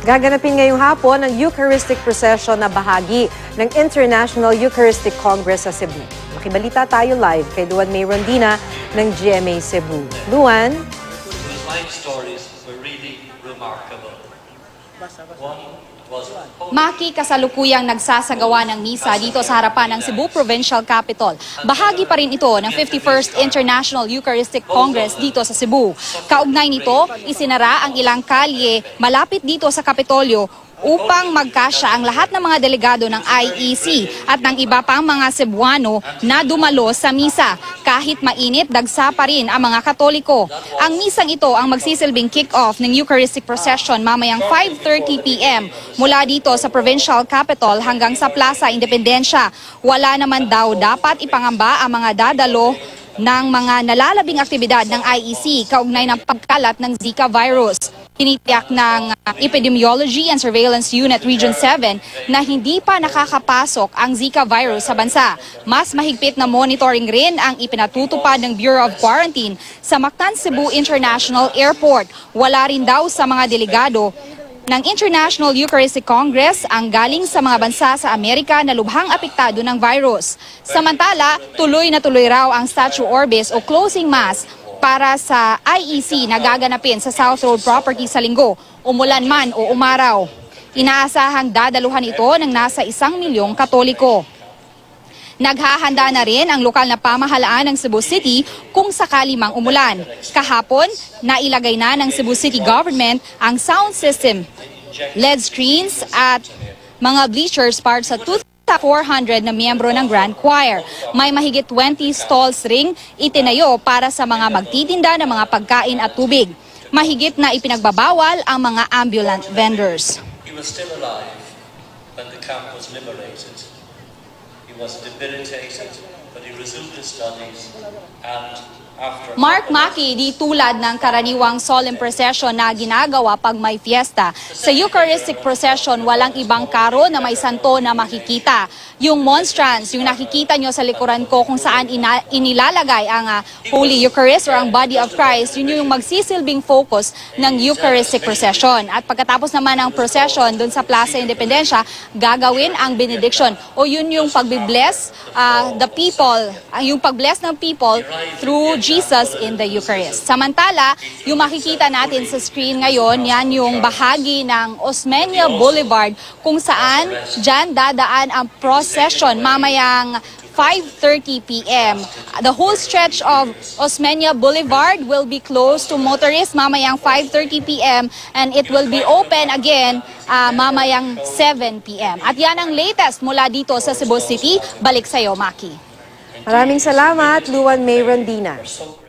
Gaganapin ngayong hapon ang Eucharistic Procession na bahagi ng International Eucharistic Congress sa Cebu. Makibalita tayo live kay Luan May Rondina ng GMA Cebu. Luan? His life stories were really remarkable. One was Maki kasalukuyang nagsasagawa ng misa dito sa harapan ng Cebu Provincial Capitol. Bahagi pa rin ito ng 51st International Eucharistic Congress dito sa Cebu. Kaugnay nito, isinara ang ilang kalye malapit dito sa Kapitolyo upang magkasya ang lahat ng mga delegado ng IEC at ng iba pang mga Cebuano na dumalo sa misa. Kahit mainit, dagsa pa rin ang mga Katoliko. Ang misang ito ang magsisilbing kick-off ng Eucharistic Procession mamayang 5:30 p.m. mula dito sa Provincial Capitol hanggang sa Plaza Independencia. Wala naman daw dapat ipangamba ang mga dadalo ng mga nalalabing aktibidad ng IEC kaugnay ng pagkalat ng Zika virus. Tinitiyak ng Epidemiology and Surveillance Unit Region 7 na hindi pa nakakapasok ang Zika virus sa bansa. Mas mahigpit na monitoring rin ang ipinatutupad ng Bureau of Quarantine sa Mactan Cebu International Airport. Wala rin daw sa mga delegado ng International Eucharistic Congress ang galing sa mga bansa sa Amerika na lubhang apektado ng virus. Samantala, tuloy na tuloy raw ang Statue Orbis o Closing Mass para sa IEC na gaganapin sa South Road Property sa Linggo, umulan man o umaraw. Inaasahang dadaluhan ito ng nasa 1 milyong Katoliko. Naghahanda na rin ang lokal na pamahalaan ng Cebu City kung sakali mang umulan. Kahapon, nailagay na ng Cebu City Government ang sound system, LED screens at mga bleachers para sa 2,400 na miyembro ng Grand Choir. May mahigit 20 stalls ring itinayo para sa mga magtitinda ng mga pagkain at tubig. Mahigit na ipinagbabawal ang mga ambulant vendors. He was still alive when the camp was liberated. He was debilitated, but he resumed his studies and after Mark Maki, di tulad ng karaniwang solemn procession na ginagawa pag may fiesta. Sa Eucharistic Procession, walang ibang karo na may santo na makikita. Yung monstrance, yung nakikita nyo sa likuran ko kung saan inilalagay ang Holy Eucharist or ang Body of Christ, yun yung magsisilbing focus ng Eucharistic Procession. At pagkatapos naman ng procession dun sa Plaza Independencia, gagawin ang benediction o yun yung pagbibless the people, yung pagbless ng people through Jesus in the Eucharist. Samantala, yung makikita natin sa screen ngayon, yan yung bahagi ng Osmeña Boulevard kung saan dyan dadaan ang procession mamayang 5:30 p.m. The whole stretch of Osmeña Boulevard will be closed to motorists mamayang 5:30 p.m. and it will be open again mamayang 7 p.m. At yan ang latest mula dito sa Cebu City. Balik sa'yo, Maki. Maraming salamat, Luan May Rondina. so